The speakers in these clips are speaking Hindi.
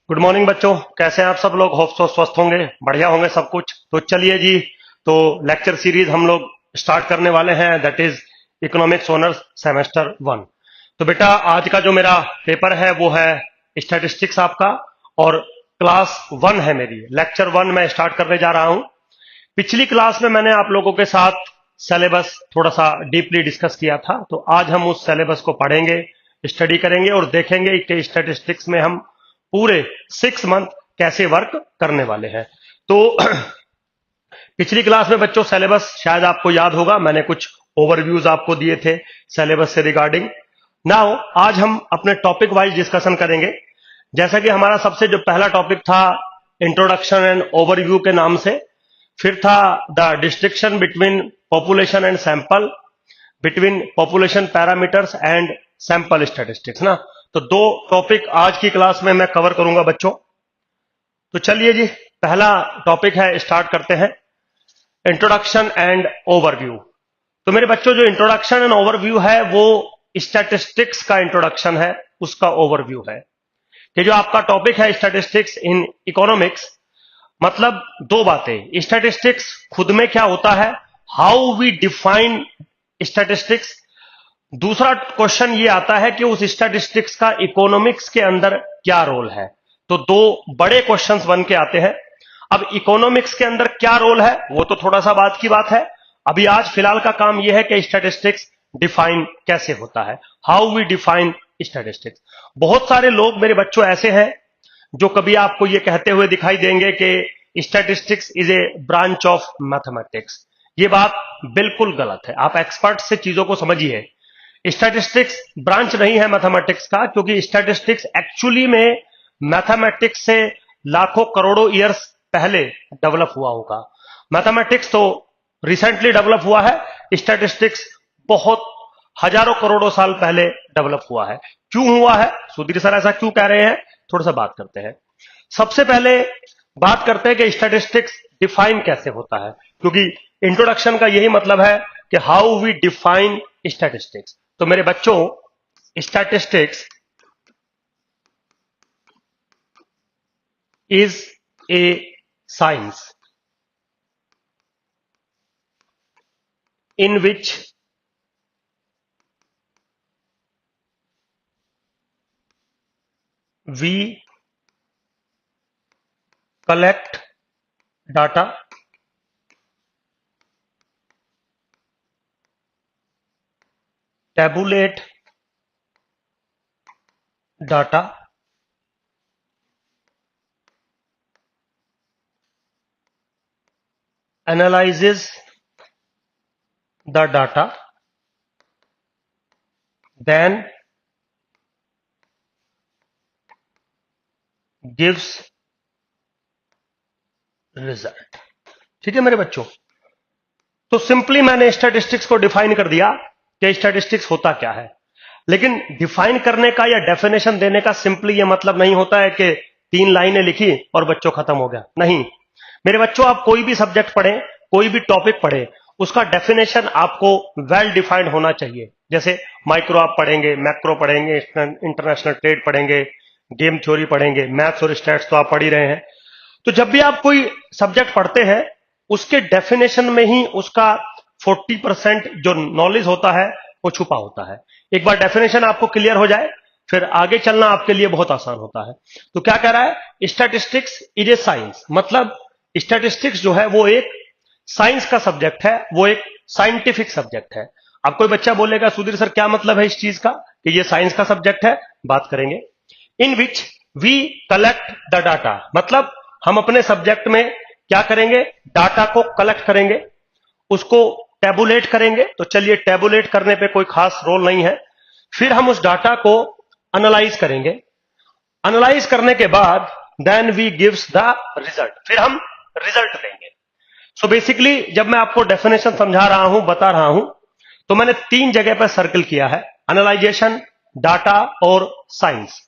गुड मॉर्निंग बच्चों, कैसे हैं आप सब लोग। होप सो स्वस्थ होंगे, बढ़िया होंगे सब कुछ। तो चलिए जी, तो लेक्चर सीरीज हम लोग स्टार्ट करने वाले हैं, that is economics honours semester 1। तो बेटा आज का जो मेरा पेपर है वो है स्टैटिस्टिक्स आपका, और क्लास 1 है मेरी, लेक्चर 1 मैं स्टार्ट करने जा रहा हूं। पिछली क्लास में मैंने आप लोगों के साथ सिलेबस थोड़ा सा डीपली डिस्कस किया था, तो आज हम उस सिलेबस को पढ़ेंगे, स्टडी करेंगे और देखेंगे कि स्टैटिस्टिक्स में हम पूरे 6 मंथ कैसे वर्क करने वाले हैं। तो पिछली क्लास में बच्चों सिलेबस शायद आपको याद होगा, मैंने कुछ ओवरव्यूज आपको दिए थे सिलेबस से रिगार्डिंग। नाउ आज हम अपने टॉपिक वाइज डिस्कशन करेंगे। जैसा कि हमारा सबसे जो पहला टॉपिक था इंट्रोडक्शन एंड ओवरव्यू के नाम से, फिर था the distinction between population and sample, between population parameters and sample statistics ना। तो दो टॉपिक आज की क्लास में मैं कवर करूंगा बच्चों। तो चलिए जी, पहला टॉपिक है, स्टार्ट करते हैं, इंट्रोडक्शन एंड ओवरव्यू। तो मेरे बच्चों जो इंट्रोडक्शन एंड ओवरव्यू है वो स्टैटिस्टिक्स का इंट्रोडक्शन है, उसका ओवरव्यू है। कि जो आपका टॉपिक है स्टैटिस्टिक्स इन इकोनॉमिक्स, मतलब दो बातें, स्टैटिस्टिक्स खुद में क्या होता है, हाउ वी डिफाइन स्टैटिस्टिक्स। दूसरा क्वेश्चन ये आता है कि उस स्टैटिस्टिक्स का इकोनॉमिक्स के अंदर क्या रोल है। तो दो बड़े क्वेश्चंस बन के आते हैं। अब इकोनॉमिक्स के अंदर क्या रोल है वो तो थोड़ा सा बाद की बात है, अभी आज फिलहाल का काम यह है कि स्टैटिस्टिक्स डिफाइन कैसे होता है, हाउ वी डिफाइन स्टैटिस्टिक्स। बहुत सारे लोग मेरे बच्चों ऐसे हैं जो कभी आपको ये कहते हुए दिखाई देंगे कि statistics is a branch of mathematics. ये बात बिल्कुल गलत है, आप एक्सपर्ट से चीजों को समझिए। स्टैटिस्टिक्स ब्रांच नहीं है मैथमेटिक्स का, क्योंकि स्टैटिस्टिक्स एक्चुअली में मैथमेटिक्स से लाखों करोड़ों ईयर्स पहले डेवलप हुआ होगा। मैथमेटिक्स तो रिसेंटली डेवलप हुआ है, स्टैटिस्टिक्स बहुत हजारों करोड़ों साल पहले डेवलप हुआ है। क्यों हुआ है सुधीर सर, ऐसा क्यों कह रहे हैं, थोड़ा सा बात करते हैं। सबसे पहले बात करते हैं कि स्टैटिस्टिक्स डिफाइन कैसे होता है, क्योंकि इंट्रोडक्शन का यही मतलब है कि हाउ वी डिफाइन स्टैटिस्टिक्स। तो मेरे बच्चों statistics is a science in which we collect data, tabulate data, analyzes the data, then gives result। ठीक है मेरे बच्चों, तो सिंपली मैंने स्टैटिस्टिक्स को डिफाइन कर दिया कि स्टैटिस्टिक्स होता क्या है। लेकिन डिफाइन करने का या डेफिनेशन देने का सिंपली ये मतलब नहीं होता है कि 3 लाइनें लिखी और बच्चों खत्म हो गया, नहीं। मेरे बच्चों आप कोई भी सब्जेक्ट पढ़ें, कोई भी टॉपिक पढ़ें, उसका डेफिनेशन आपको वेल डिफाइंड होना चाहिए। जैसे माइक्रो आप पढ़ेंगे, मैक्रो पढ़ेंगे, इंटरनेशनल ट्रेड पढ़ेंगे, गेम थ्योरी पढ़ेंगे, मैथ्स और स्टैट्स तो आप पढ़ ही रहे हैं। तो जब भी आप कोई सब्जेक्ट पढ़ते हैं, उसके डेफिनेशन में ही उसका 40% जो नॉलेज होता है वो छुपा होता है। एक बार डेफिनेशन आपको क्लियर हो जाए, फिर आगे चलना आपके लिए बहुत आसान होता है। तो क्या कह रहा है, स्टैटिस्टिक्स इज ए साइंस, मतलब स्टैटिस्टिक्स जो है वो एक साइंस का सब्जेक्ट है, वो एक साइंटिफिक सब्जेक्ट है। अब कोई बच्चा बोलेगा सुधीर सर क्या मतलब है इस चीज का कि ये साइंस का सब्जेक्ट है, बात करेंगे। In which we collect the data, मतलब हम अपने सब्जेक्ट में क्या करेंगे, डाटा को कलेक्ट करेंगे, उसको टेबुलेट करेंगे। तो चलिए, टेबुलेट करने पे कोई खास रोल नहीं है। फिर हम उस डाटा को एनालाइज करेंगे, एनालाइज करने के बाद then we gives the result, फिर हम रिजल्ट देंगे। सो बेसिकली जब मैं आपको डेफिनेशन समझा रहा हूं, बता रहा हूं, तो मैंने 3 जगह पर सर्कल किया है, एनालाइजेशन, डाटा और साइंस।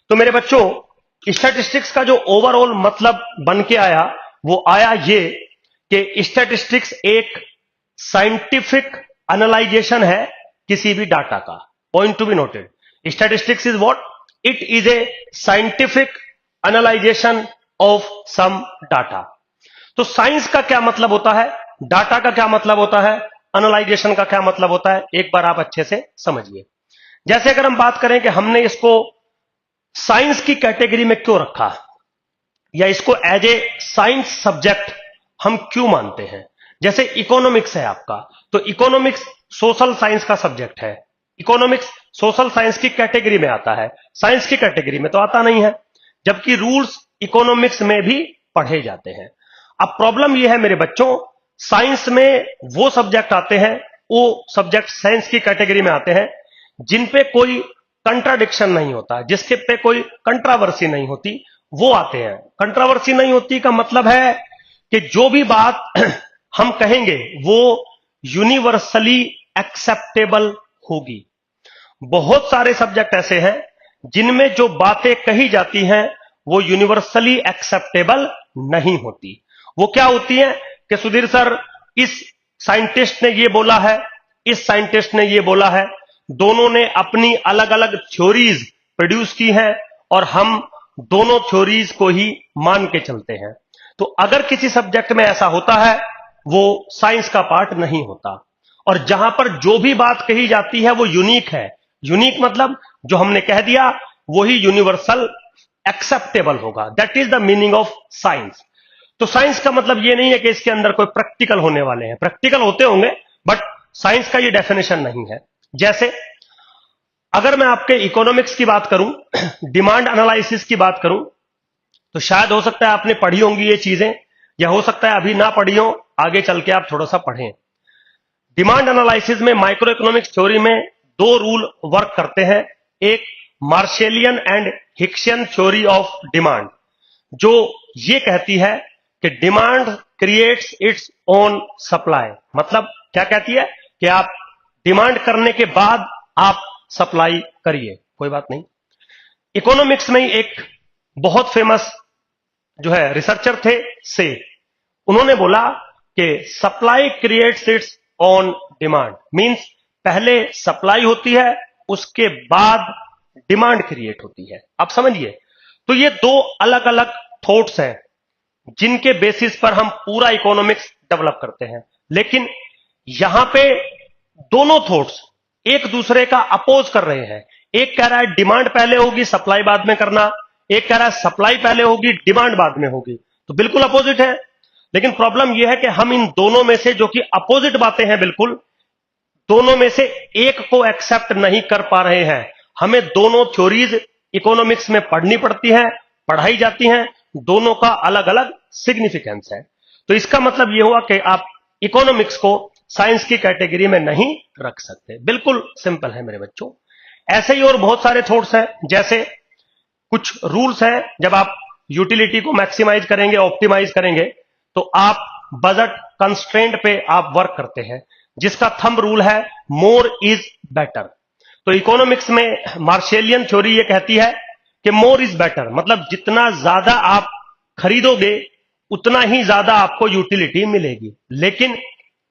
तो मेरे बच्चों स्टैटिस्टिक्स का जो ओवरऑल मतलब बन के आया वो आया ये कि स्टैटिस्टिक्स एक साइंटिफिक एनालाइजेशन है किसी भी डाटा का। Point to be noted, statistics is what, it is a scientific analysation of some data. तो साइंस का क्या मतलब होता है, डाटा का क्या मतलब होता है, एनालाइजेशन का क्या मतलब होता है, एक बार आप अच्छे से समझिए। जैसे अगर हम बात करें कि हमने इसको साइंस की कैटेगरी में क्यों रखा, या इसको एज ए साइंस सब्जेक्ट हम क्यों मानते हैं। जैसे इकोनॉमिक्स है आपका, तो इकोनॉमिक्स सोशल साइंस का सब्जेक्ट है, इकोनॉमिक्स सोशल साइंस की कैटेगरी में आता है, साइंस की कैटेगरी में तो आता नहीं है, जबकि रूल्स इकोनॉमिक्स में भी पढ़े जाते हैं। अब प्रॉब्लम यह है मेरे बच्चों, साइंस में वो सब्जेक्ट आते हैं, वो सब्जेक्ट साइंस की कैटेगरी में आते हैं जिन पे कोई कंट्राडिक्शन नहीं होता, जिसके पे कोई कंट्रावर्सी नहीं होती, वो आते हैं। कंट्रावर्सी नहीं होती का मतलब है कि जो भी बात हम कहेंगे वो यूनिवर्सली एक्सेप्टेबल होगी। बहुत सारे सब्जेक्ट ऐसे हैं जिनमें जो बातें कही जाती हैं वो यूनिवर्सली एक्सेप्टेबल नहीं होती। वो क्या होती है कि सुधीर सर, इस साइंटिस्ट ने ये बोला है, इस साइंटिस्ट ने ये बोला है, दोनों ने अपनी अलग अलग थ्योरीज प्रोड्यूस की हैं और हम दोनों थ्योरीज को ही मान के चलते हैं। तो अगर किसी सब्जेक्ट में ऐसा होता है वो साइंस का पार्ट नहीं होता। और जहां पर जो भी बात कही जाती है वो यूनिक है, यूनिक मतलब जो हमने कह दिया वही यूनिवर्सल एक्सेप्टेबल होगा। That is the meaning of science. तो साइंस का मतलब ये नहीं है कि इसके अंदर कोई प्रैक्टिकल होने वाले हैं, प्रैक्टिकल होते होंगे बट साइंस का ये डेफिनेशन नहीं है। जैसे अगर मैं आपके इकोनॉमिक्स की बात करूं, डिमांड एनालिसिस की बात करूं, तो शायद हो सकता है आपने पढ़ी होंगी ये चीजें, या हो सकता है अभी ना पढ़ी हो, आगे चल के आप थोड़ा सा पढ़ें। डिमांड एनालिसिस में माइक्रो इकोनॉमिक्स थ्योरी में दो रूल वर्क करते हैं। एक Marshallian and Hicksian theory of demand, जो ये कहती है कि demand creates its own supply. मतलब क्या कहती है कि आप डिमांड करने के बाद आप सप्लाई करिए, कोई बात नहीं। इकोनॉमिक्स में एक बहुत फेमस जो है रिसर्चर थे से, उन्होंने बोला कि supply creates it's on demand, means पहले सप्लाई होती है उसके बाद डिमांड क्रिएट होती है। आप समझिए, तो ये दो अलग अलग थॉट्स हैं जिनके बेसिस पर हम पूरा इकोनॉमिक्स डेवलप करते हैं। लेकिन यहां पे दोनों थॉट्स एक दूसरे का अपोज कर रहे हैं। एक कह रहा है डिमांड पहले होगी सप्लाई बाद में करना, एक कह रहा है सप्लाई पहले होगी डिमांड बाद में होगी, तो बिल्कुल अपोजिट है। लेकिन प्रॉब्लम यह है कि हम इन दोनों में से, जो कि अपोजिट बातें हैं बिल्कुल, दोनों में से एक को एक्सेप्ट नहीं कर पा रहे हैं। हमें दोनों थ्योरीज इकोनॉमिक्स में पढ़नी पड़ती हैं, पढ़ाई जाती हैं, दोनों का अलग अलग सिग्निफिकेंस है। तो इसका मतलब यह हुआ कि आप इकोनॉमिक्स को साइंस की कैटेगरी में नहीं रख सकते। बिल्कुल सिंपल है मेरे बच्चों। ऐसे ही और बहुत सारे थॉट्स हैं, जैसे कुछ रूल्स हैं, जब आप यूटिलिटी को मैक्सिमाइज करेंगे, ऑप्टिमाइज करेंगे, तो आप बजट कंस्ट्रेंट पे आप वर्क करते हैं, जिसका थंब रूल है मोर इज बेटर। तो इकोनॉमिक्स में मार्शेलियन थ्योरी ये कहती है कि मोर इज बेटर, मतलब जितना ज्यादा आप खरीदोगे उतना ही ज्यादा आपको यूटिलिटी मिलेगी। लेकिन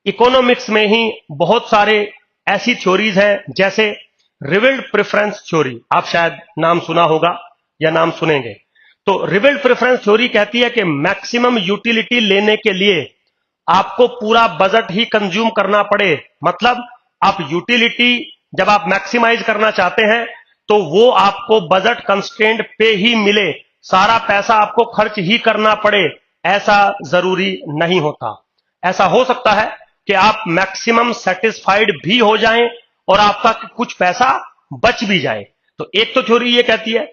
इकोनॉमिक्स में ही बहुत सारे ऐसी थ्योरीज हैं, जैसे रिविल्ड प्रेफरेंस थ्योरी, आप शायद नाम सुना होगा या नाम सुनेंगे। तो रिविल्ड प्रेफरेंस थ्योरी कहती है कि मैक्सिमम यूटिलिटी लेने के लिए आपको पूरा बजट ही कंज्यूम करना पड़े। मतलब आप यूटिलिटी जब आप मैक्सिमाइज करना चाहते हैं तो वो आपको बजट कंस्ट्रेंट पे ही मिले, सारा पैसा आपको खर्च ही करना पड़े, ऐसा जरूरी नहीं होता। ऐसा हो सकता है कि आप मैक्सिमम सेटिस्फाइड भी हो जाएं और आपका कुछ पैसा बच भी जाए। तो एक तो थ्योरी ये कहती है।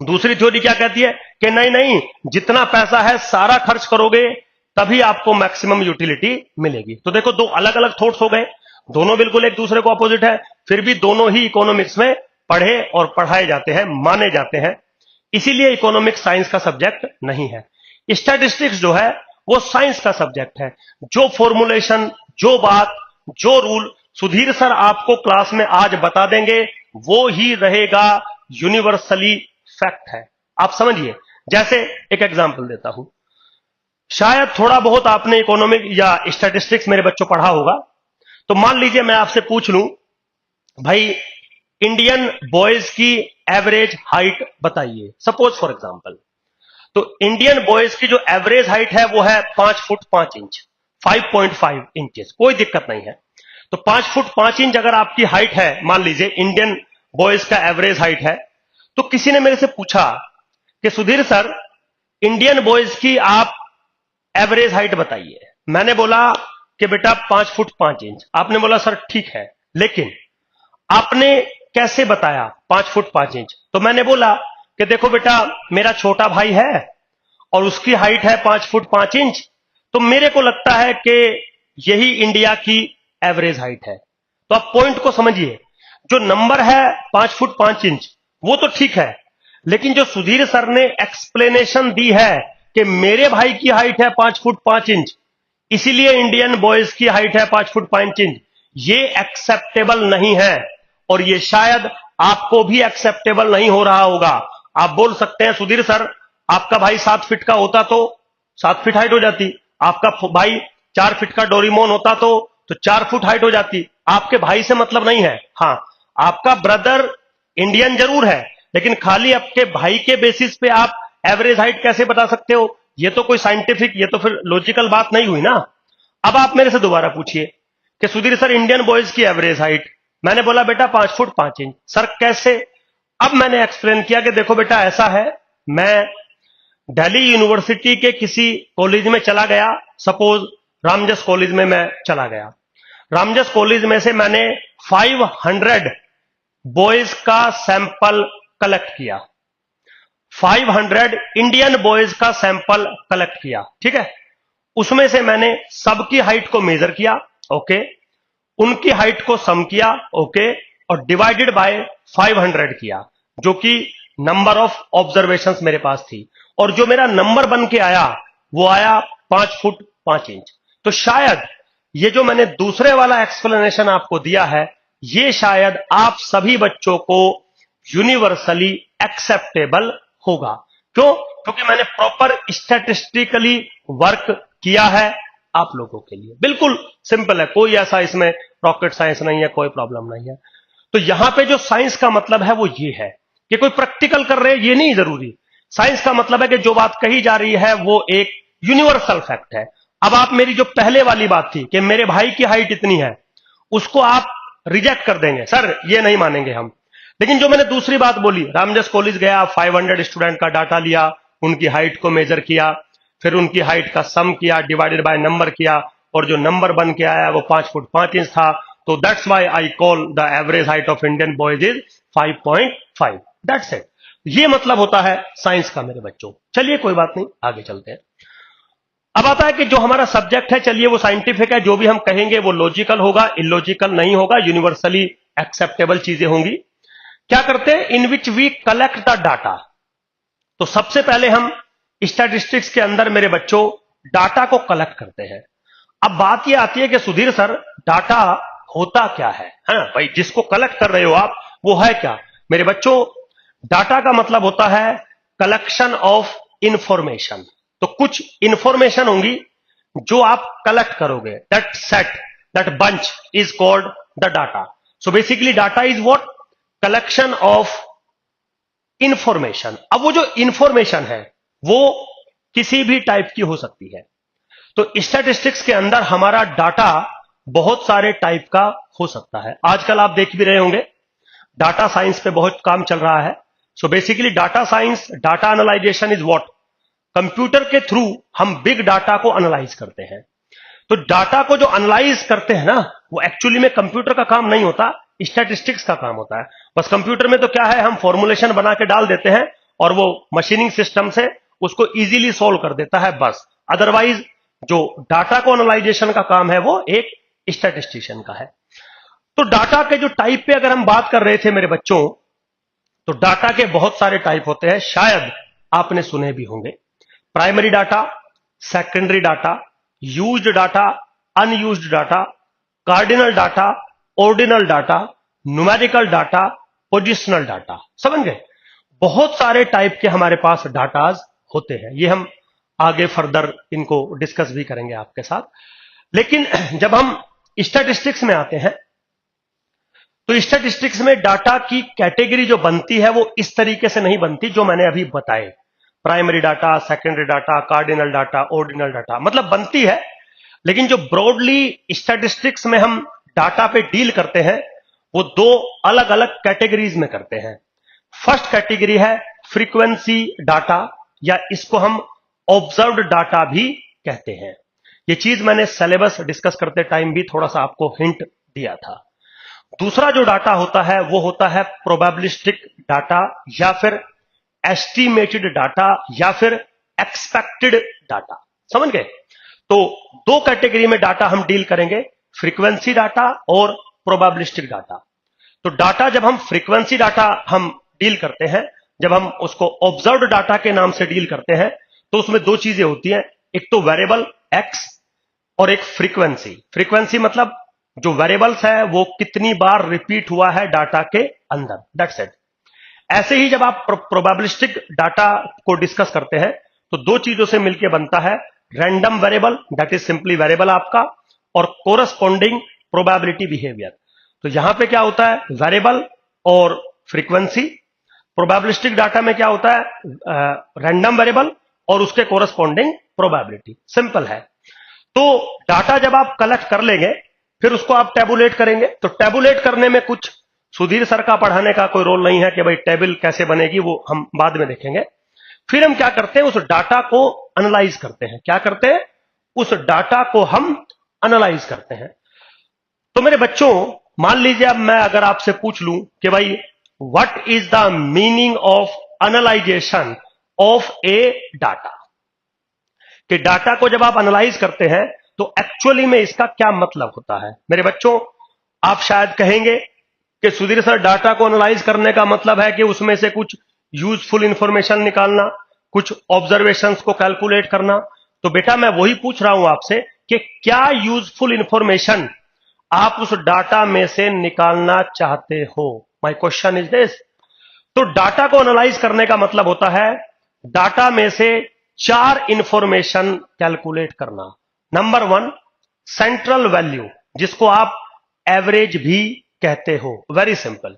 दूसरी थ्योरी क्या कहती है कि नहीं नहीं, जितना पैसा है सारा खर्च करोगे तभी आपको मैक्सिमम यूटिलिटी मिलेगी। तो देखो, दो अलग अलग थॉट्स हो गए, दोनों बिल्कुल एक दूसरे को अपोजिट है, फिर भी दोनों ही इकोनॉमिक्स में पढ़े और पढ़ाए जाते हैं, माने जाते हैं। इसीलिए इकोनॉमिक्स साइंस का सब्जेक्ट नहीं है। स्टैटिस्टिक्स जो है वो साइंस का सब्जेक्ट है। जो फॉर्मुलेशन, जो बात, जो रूल सुधीर सर आपको क्लास में आज बता देंगे वो ही रहेगा यूनिवर्सली फैक्ट है। आप समझिए, जैसे एक एग्जांपल देता हूं, शायद थोड़ा बहुत आपने इकोनॉमिक या स्टैटिस्टिक्स मेरे बच्चों पढ़ा होगा। तो मान लीजिए मैं आपसे पूछ लूं, भाई इंडियन बॉयज की एवरेज हाइट बताइए, सपोज फॉर एग्जांपल। तो इंडियन बॉयज की जो एवरेज हाइट है वो है 5 फुट 5 इंच, 5.5 इंचेस, कोई दिक्कत नहीं है। तो 5 फुट 5 इंच अगर आपकी हाइट है, मान लीजिए इंडियन बॉयज का एवरेज हाइट है, तो किसी ने मेरे से पूछा कि सुधीर सर इंडियन बॉयज की आप एवरेज हाइट बताइए। मैंने बोला कि बेटा 5 फुट 5 इंच। आपने बोला सर ठीक है, लेकिन आपने कैसे बताया 5 फुट 5 इंच? तो मैंने बोला कि देखो बेटा, मेरा छोटा भाई है और उसकी हाइट है 5 फुट 5 इंच, तो मेरे को लगता है कि यही इंडिया की एवरेज हाइट है। तो आप पॉइंट को समझिए, जो नंबर है 5 फुट 5 इंच वो तो ठीक है, लेकिन जो सुधीर सर ने एक्सप्लेनेशन दी है कि मेरे भाई की हाइट है 5 फुट 5 इंच, इसीलिए इंडियन बॉयज की हाइट है 5 फुट 5 इंच, ये एक्सेप्टेबल नहीं है और ये शायद आपको भी एक्सेप्टेबल नहीं हो रहा होगा। आप बोल सकते हैं सुधीर सर आपका भाई 7 फीट का होता तो 7 फीट हाइट हो जाती, आपका भाई 4 फीट का डोरेमोन होता तो 4 फुट हाइट हो जाती। आपके भाई से मतलब नहीं है। हां, आपका ब्रदर इंडियन जरूर है, लेकिन खाली आपके भाई के बेसिस पे आप एवरेज हाइट कैसे बता सकते हो? ये तो कोई साइंटिफिक, ये तो फिर लॉजिकल बात नहीं हुई ना। अब आप मेरे से दोबारा पूछिए कि सुधीर सर इंडियन बॉयज की एवरेज हाइट, मैंने बोला बेटा 5 फुट 5 इंच। सर कैसे? अब मैंने एक्सप्लेन किया कि देखो बेटा ऐसा है, मैं दिल्ली यूनिवर्सिटी के किसी कॉलेज में चला गया, सपोज रामजस कॉलेज में मैं चला गया। रामजस कॉलेज में से मैंने 500 बॉयज का सैंपल कलेक्ट किया, 500 इंडियन बॉयज का सैंपल कलेक्ट किया, ठीक है। उसमें से मैंने सबकी हाइट को मेजर किया, ओके, उनकी हाइट को सम किया, ओके, और डिवाइडेड बाय 500 किया, जो कि नंबर ऑफ ऑब्जर्वेशंस मेरे पास थी, और जो मेरा नंबर बन के आया वो आया 5 फुट 5 इंच। तो शायद ये जो मैंने दूसरे वाला एक्सप्लेनेशन आपको दिया है, ये शायद आप सभी बच्चों को यूनिवर्सली एक्सेप्टेबल होगा। क्यों? क्योंकि मैंने प्रॉपर स्टैटिस्टिकली वर्क किया है आप लोगों के लिए। बिल्कुल सिंपल है, कोई ऐसा इसमें रॉकेट साइंस नहीं है, कोई प्रॉब्लम नहीं है। तो यहां पे जो साइंस का मतलब है वो ये है कि कोई प्रैक्टिकल कर रहे हैं ये नहीं जरूरी। साइंस का मतलब है कि जो बात कही जा रही है वो एक यूनिवर्सल फैक्ट है। अब आप मेरी जो पहले वाली बात थी कि मेरे भाई की हाइट इतनी है, उसको आप रिजेक्ट कर देंगे, सर ये नहीं मानेंगे हम। लेकिन जो मैंने दूसरी बात बोली, रामजस कॉलेज गया, 500 स्टूडेंट का डाटा लिया, उनकी हाइट को मेजर किया, फिर उनकी हाइट का सम किया, डिवाइडेड बाय नंबर किया, और जो नंबर बन के आया वो 5 फुट 5 इंच था। तो that's why I call the average height of Indian boys is 5.5। That's it. ये मतलब होता है साइंस का मेरे बच्चों। चलिए कोई बात नहीं, आगे चलते हैं। अब आता है कि जो हमारा सब्जेक्ट है, चलिए वो साइंटिफिक है, जो भी हम कहेंगे वो लॉजिकल होगा, इलॉजिकल नहीं होगा, यूनिवर्सली एक्सेप्टेबल चीजें होंगी। क्या करते हैं? In which we collect the data. तो सबसे पहले हम स्टैटिस्टिक्स के अंदर मेरे बच्चों डाटा को कलेक्ट करते हैं। अब बात यह आती है कि सुधीर सर डाटा होता क्या है? हाँ भाई, जिसको कलेक्ट कर रहे हो आप वो है क्या? मेरे बच्चों डाटा का मतलब होता है कलेक्शन ऑफ इंफॉर्मेशन। तो कुछ इंफॉर्मेशन होंगी जो आप कलेक्ट करोगे, that set, that bunch is called the data. So basically data is what? Collection of information. अब वो जो इंफॉर्मेशन है वो किसी भी टाइप की हो सकती है। तो स्टैटिस्टिक्स के अंदर हमारा डाटा बहुत सारे टाइप का हो सकता है। आजकल आप देख भी रहे होंगे डाटा साइंस पे बहुत काम चल रहा है। So basically data science, data analysation is what? Computer के थ्रू हम बिग डाटा को एनालाइज करते हैं। तो डाटा को जो एनालाइज करते हैं ना, वो एक्चुअली में कंप्यूटर का काम नहीं होता, स्टैटिस्टिक्स का काम होता है। बस कंप्यूटर में तो क्या है, हम फॉर्मुलेशन बना के डाल देते हैं और वो मशीनिंग सिस्टम से उसको इजीली सॉल्व कर देता है, बस। अदरवाइज जो डाटा को एनालाइजेशन का काम है वो एक स्टैटिस्टिशियन का है। तो डाटा के जो टाइप पे अगर हम बात कर रहे थे मेरे बच्चों, तो डाटा के बहुत सारे टाइप होते हैं, शायद आपने सुने भी होंगे। Primary data, secondary data, used data, unused data, cardinal data, ordinal data, numerical data, positional data. समझ गए? बहुत सारे टाइप के हमारे पास डाटाज होते हैं। ये हम आगे फर्दर इनको डिस्कस भी करेंगे आपके साथ। लेकिन जब हम स्टैटिस्टिक्स में आते हैं तो स्टैटिस्टिक्स में डाटा की कैटेगरी जो बनती है वो इस तरीके से नहीं बनती जो मैंने अभी बताए। Primary data, secondary data, cardinal data, ordinal data, मतलब बनती है। लेकिन जो ब्रॉडली स्टैटिस्टिक्स में हम डाटा पे डील करते हैं वो दो अलग अलग कैटेगरीज में करते हैं। फर्स्ट कैटेगरी है फ्रीक्वेंसी डाटा, या इसको हम ऑब्जर्व्ड डाटा भी कहते हैं। ये चीज मैंने सिलेबस डिस्कस करते टाइम भी थोड़ा सा आपको हिंट दिया था। दूसरा जो डाटा होता है वो होता है प्रोबेबिलिस्टिक डाटा, या फिर एस्टिमेटेड डाटा, या फिर एक्सपेक्टेड डाटा। समझ गए? तो दो कैटेगरी में डाटा हम डील करेंगे, फ्रीक्वेंसी डाटा और प्रोबेबिलिस्टिक डाटा। तो डाटा जब हम फ्रीक्वेंसी डाटा हम डील करते हैं, जब हम उसको ऑब्जर्व्ड डाटा के नाम से डील करते हैं, तो उसमें दो चीजें होती हैं, एक तो वेरिएबल एक्स और एक फ्रीक्वेंसी। फ्रीक्वेंसी मतलब जो वेरिएबल्स है वो कितनी बार रिपीट हुआ है डाटा के अंदर, दैट्स इट। ऐसे ही जब आप प्रोबेबिलिस्टिक डाटा को डिस्कस करते हैं तो दो चीजों से मिलकर बनता है random variable, that is simply variable आपका, और कोरस्पॉन्डिंग प्रोबेबिलिटी बिहेवियर। तो यहां पे क्या होता है, वेरिएबल और फ्रीक्वेंसी। प्रोबेबिलिस्टिक डाटा में क्या होता है, रैंडम वेरिएबल और उसके कोरस्पॉन्डिंग प्रोबेबिलिटी। सिंपल है। तो डाटा जब आप कलेक्ट कर लेंगे फिर उसको आप टेबुलेट करेंगे। तो टेबुलेट करने में कुछ सुधीर सर का पढ़ाने का कोई रोल नहीं है कि भाई टेबल कैसे बनेगी, वो हम बाद में देखेंगे। फिर हम क्या करते हैं, उस डाटा को एनालाइज करते हैं। क्या करते हैं, उस डाटा को हम एनालाइज करते हैं। तो मेरे बच्चों, मान लीजिए अब मैं अगर आपसे पूछ लूं कि भाई what is the meaning of analysation of A data, कि डाटा को जब आप एनालाइज करते हैं तो एक्चुअली में इसका क्या मतलब होता है। मेरे बच्चों, आप शायद कहेंगे कि सुधीर सर डाटा को एनालाइज करने का मतलब है कि उसमें से कुछ यूजफुल इंफॉर्मेशन निकालना, कुछ ऑब्जर्वेशंस को कैलकुलेट करना। तो बेटा मैं वही पूछ रहा हूं आपसे कि क्या यूजफुल इंफॉर्मेशन आप उस डाटा में से निकालना चाहते हो। My question is this. तो डाटा को एनालाइज करने का मतलब होता है डाटा में से चार इंफॉर्मेशन कैलकुलेट करना। नंबर वन, सेंट्रल वैल्यू, जिसको आप एवरेज भी कहते हो, वेरी सिंपल।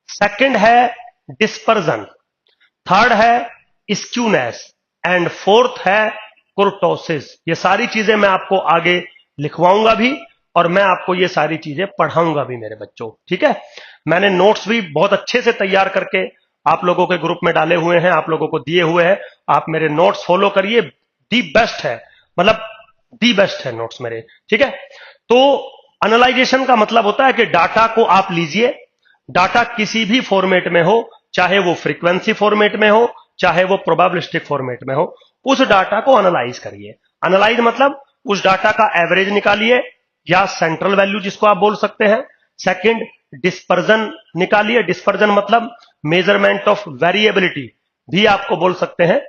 सेकंड है डिस्पर्जन, थर्ड है स्क्यूनेस, एंड फोर्थ है कुर्टोसिस। ये सारी चीजें मैं आपको आगे लिखवाऊंगा भी और मैं आपको ये सारी चीजें पढ़ाऊंगा भी मेरे बच्चों, ठीक है। मैंने नोट्स भी बहुत अच्छे से तैयार करके आप लोगों के ग्रुप में डाले हुए हैं, आप लोगों को दिए हुए हैं। आप मेरे नोट्स फॉलो करिए, दी बेस्ट है, मतलब दी बेस्ट है नोट्स मेरे, ठीक है। तो एनालाइजेशन का मतलब होता है कि डाटा को आप लीजिए, डाटा किसी भी फॉर्मेट में हो, चाहे वो फ्रीक्वेंसी फॉर्मेट में हो, चाहे वो प्रोबेबिलिस्टिक फॉर्मेट में हो, उस डाटा को एनालाइज करिए। एनालाइज मतलब उस डाटा का एवरेज निकालिए, या सेंट्रल वैल्यू जिसको आप बोल सकते हैं। सेकंड, डिस्पर्जन निकालिए। डिस्पर्जन मतलब मेजरमेंट ऑफ वेरिएबिलिटी भी आपको बोल सकते हैं।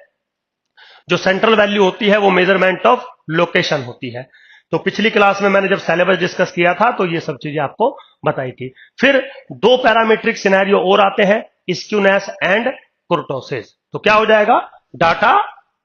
जो सेंट्रल वैल्यू होती है वो मेजरमेंट ऑफ लोकेशन होती है। तो पिछली क्लास में मैंने जब सिलेबस डिस्कस किया था तो ये सब चीजें आपको बताई थी। फिर दो पैरामीट्रिक सिनेरियो और आते हैं, स्क्यूनेस एंड कुर्टोसिस। तो क्या हो जाएगा, डाटा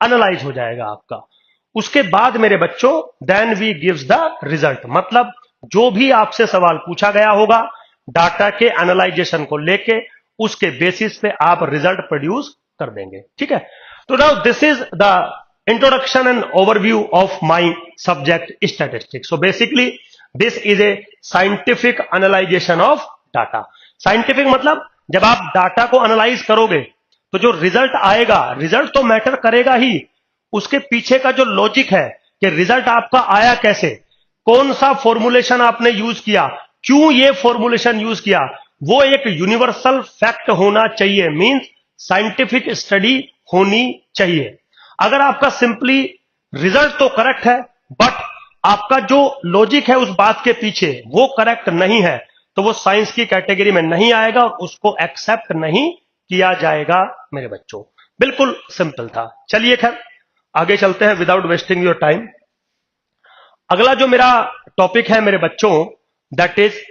एनालाइज हो जाएगा आपका। उसके बाद मेरे बच्चों, then we gives the result, मतलब जो भी आपसे सवाल पूछा गया होगा डाटा के एनालाइजेशन को लेके, उसके बेसिस पे आप रिजल्ट प्रोड्यूस कर देंगे, ठीक है। तो now this is the introduction and overview of my subject statistics. So basically this is a scientific analyzation of data. Scientific मतलब जब आप डाटा को एनालाइज करोगे तो जो रिजल्ट आएगा, रिजल्ट तो मैटर करेगा ही, उसके पीछे का जो लॉजिक है कि रिजल्ट आपका आया कैसे, कौन सा फॉर्मुलेशन आपने यूज किया, क्यों ये फॉर्मुलेशन यूज किया, वो एक यूनिवर्सल फैक्ट होना चाहिए, मींस साइंटिफिक स्टडी होनी चाहिए। अगर आपका सिंपली रिजल्ट तो करेक्ट है बट आपका जो लॉजिक है उस बात के पीछे वो करेक्ट नहीं है, तो वो साइंस की कैटेगरी में नहीं आएगा और उसको एक्सेप्ट नहीं किया जाएगा मेरे बच्चों। बिल्कुल सिंपल था। चलिए खैर आगे चलते हैं विदाउट वेस्टिंग योर टाइम। अगला जो मेरा टॉपिक है मेरे बच्चों, that is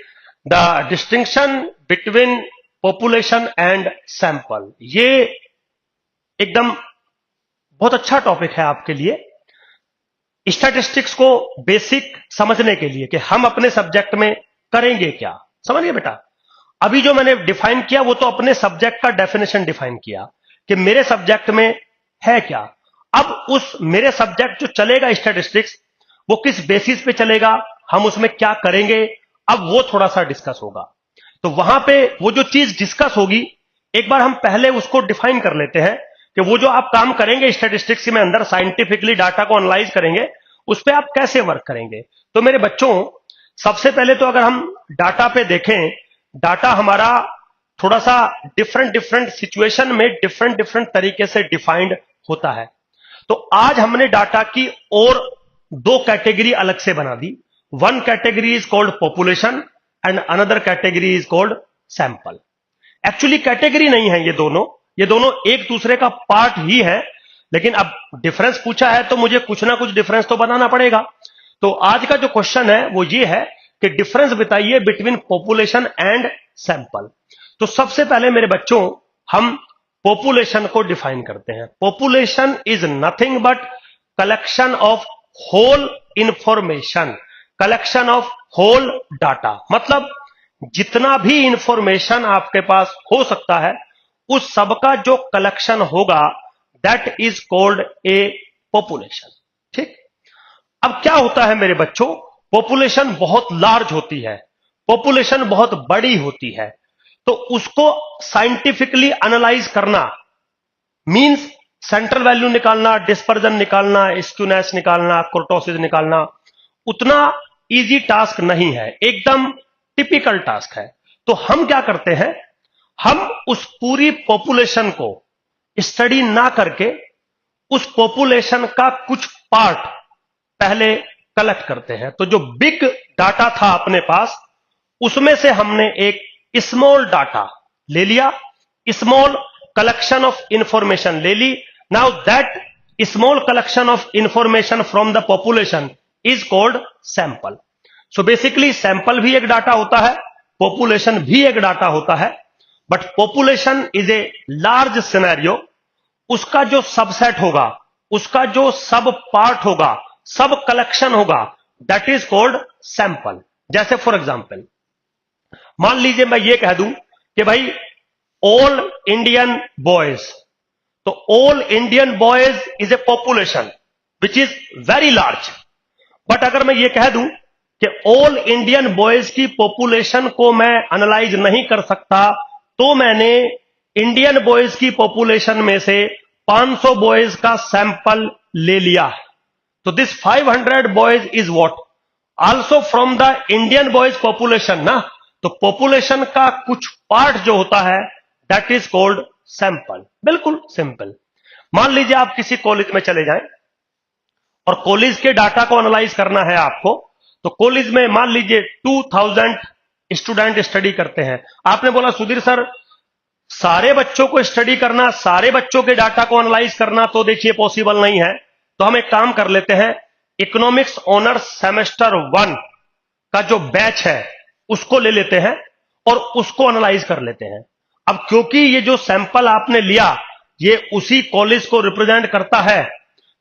the distinction between population and sample. ये एकदम बहुत अच्छा टॉपिक है आपके लिए, स्टैटिस्टिक्स को बेसिक समझने के लिए कि हम अपने सब्जेक्ट में करेंगे क्या। समझिए बेटा, अभी जो मैंने डिफाइन किया वो तो अपने सब्जेक्ट का डेफिनेशन डिफाइन किया कि मेरे सब्जेक्ट में है क्या। अब उस मेरे सब्जेक्ट जो चलेगा स्टैटिस्टिक्स, वो किस बेसिस पे चलेगा, हम उसमें क्या करेंगे, अब वो थोड़ा सा डिस्कस होगा। तो वहां पे वो जो चीज डिस्कस होगी, एक बार हम पहले उसको डिफाइन कर लेते हैं कि वो जो आप काम करेंगे स्टैटिस्टिक्स में अंदर साइंटिफिकली डाटा को एनालाइज करेंगे, उस पर आप कैसे वर्क करेंगे। तो मेरे बच्चों, सबसे पहले तो अगर हम डाटा पे देखें, डाटा हमारा थोड़ा सा डिफरेंट डिफरेंट सिचुएशन में डिफरेंट डिफरेंट तरीके से डिफाइंड होता है। तो आज हमने डाटा की और दो कैटेगरी अलग से बना दी। One category is called population and another category is called sample. Actually category नहीं है ये दोनों एक दूसरे का पार्ट ही है, लेकिन अब डिफरेंस पूछा है तो मुझे कुछ ना कुछ डिफरेंस तो बनाना पड़ेगा। तो आज का जो क्वेश्चन है वो ये है कि डिफरेंस बताइए बिटवीन पॉपुलेशन एंड सैंपल। तो सबसे पहले मेरे बच्चों, हम पॉपुलेशन को डिफाइन करते हैं। Population is nothing but collection of whole information, collection of whole data. मतलब जितना भी इंफॉर्मेशन आपके पास हो सकता है, उस सब का जो कलेक्शन होगा, that is called a population. ठीक। अब क्या होता है मेरे बच्चों, पॉपुलेशन बहुत लार्ज होती है, पॉपुलेशन बहुत बड़ी होती है, तो उसको साइंटिफिकली एनालाइज करना मींस सेंट्रल वैल्यू निकालना, डिस्पर्जन निकालना, स्क्यूनेस निकालना, कुर्टोसिस निकालना, उतना इजी टास्क नहीं है, एकदम टिपिकल टास्क है। तो हम क्या करते हैं, हम उस पूरी पॉपुलेशन को स्टडी ना करके उस पॉपुलेशन का कुछ पार्ट पहले कलेक्ट करते हैं। तो जो बिग डाटा था अपने पास, उसमें से हमने एक स्मॉल डाटा ले लिया, स्मॉल कलेक्शन ऑफ इंफॉर्मेशन ले ली। Now that small collection of information from the population is called sample. So basically sample भी एक डाटा होता है, पॉपुलेशन भी एक डाटा होता है, but population is a large scenario. उसका जो सबसेट होगा, उसका जो सब पार्ट होगा, सब कलेक्शन होगा, दैट इज कॉल्ड सैंपल। जैसे फॉर एग्जाम्पल, मान लीजिए मैं ये कह दूं कि भाई ऑल इंडियन बॉयज, तो all Indian boys is a population which is very large. But अगर मैं ये कह दूं कि ऑल इंडियन बॉयज की पॉपुलेशन को मैं एनालाइज नहीं कर सकता, तो मैंने इंडियन बॉयज की पॉपुलेशन में से 500 बॉयज का सैंपल ले लिया। तो this 500 boys is what, also from the Indian boys population ना। तो पॉपुलेशन का कुछ पार्ट जो होता है, दैट इज कॉल्ड सैंपल। बिल्कुल सिंपल। मान लीजिए आप किसी कॉलेज में चले जाएं और कॉलेज के डाटा को एनालाइज करना है आपको। तो कॉलेज में मान लीजिए 2000 स्टूडेंट स्टडी करते हैं। आपने बोला सुधीर सर, सारे बच्चों को स्टडी करना, सारे बच्चों के डाटा को एनालाइज करना तो देखिए पॉसिबल नहीं है। तो हम एक काम कर लेते हैं, इकोनॉमिक्स ऑनर्स सेमेस्टर 1 का जो बैच है उसको ले लेते हैं और उसको एनालाइज कर लेते हैं। अब क्योंकि ये जो सैंपल आपने लिया ये उसी कॉलेज को रिप्रेजेंट करता है,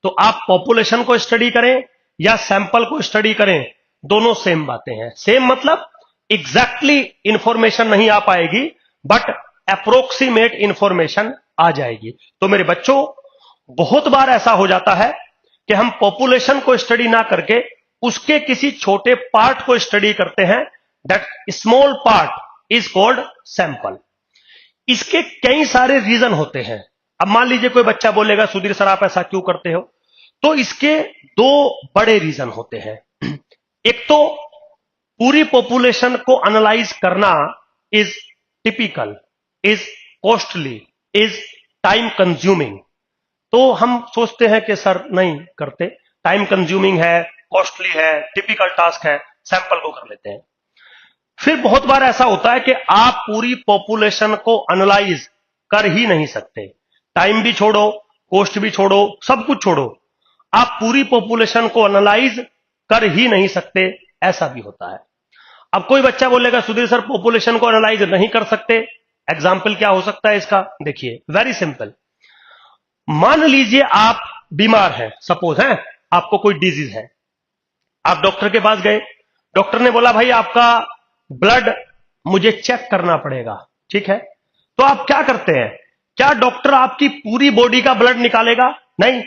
तो आप पॉपुलेशन को स्टडी करें या सैंपल को स्टडी करें, दोनों सेम बातें हैं। सेम मतलब एग्जैक्टली इंफॉर्मेशन नहीं आ पाएगी, बट अप्रोक्सीमेट इंफॉर्मेशन आ जाएगी। तो मेरे बच्चों, बहुत बार ऐसा हो जाता है कि हम पॉपुलेशन को स्टडी ना करके उसके किसी छोटे पार्ट को स्टडी करते हैं, that small part is called sample. इसके कई सारे रीजन होते हैं। अब मान लीजिए कोई बच्चा बोलेगा सुधीर सर आप ऐसा क्यों करते हो, तो इसके दो बड़े रीजन होते हैं। एक तो पूरी पॉपुलेशन को एनालाइज करना is typical, is costly, is time consuming. तो हम सोचते हैं कि सर नहीं करते, टाइम कंज्यूमिंग है, कॉस्टली है, टिपिकल टास्क है, सैंपल को कर लेते हैं। फिर बहुत बार ऐसा होता है कि आप पूरी पॉपुलेशन को एनालाइज कर ही नहीं सकते, टाइम भी छोड़ो, कॉस्ट भी छोड़ो, सब कुछ छोड़ो, आप पूरी पॉपुलेशन को एनालाइज कर ही नहीं सकते, ऐसा भी होता है। अब कोई बच्चा बोलेगा सुधीर सर पॉपुलेशन को एनालाइज नहीं कर सकते, एग्जाम्पल क्या हो सकता है इसका, देखिए वेरी सिंपल। मान लीजिए आप बीमार हैं, सपोज है आपको कोई डिजीज है, आप डॉक्टर के पास गए, डॉक्टर ने बोला भाई आपका ब्लड मुझे चेक करना पड़ेगा, ठीक है। तो आप क्या करते हैं, क्या डॉक्टर आपकी पूरी बॉडी का ब्लड निकालेगा? नहीं,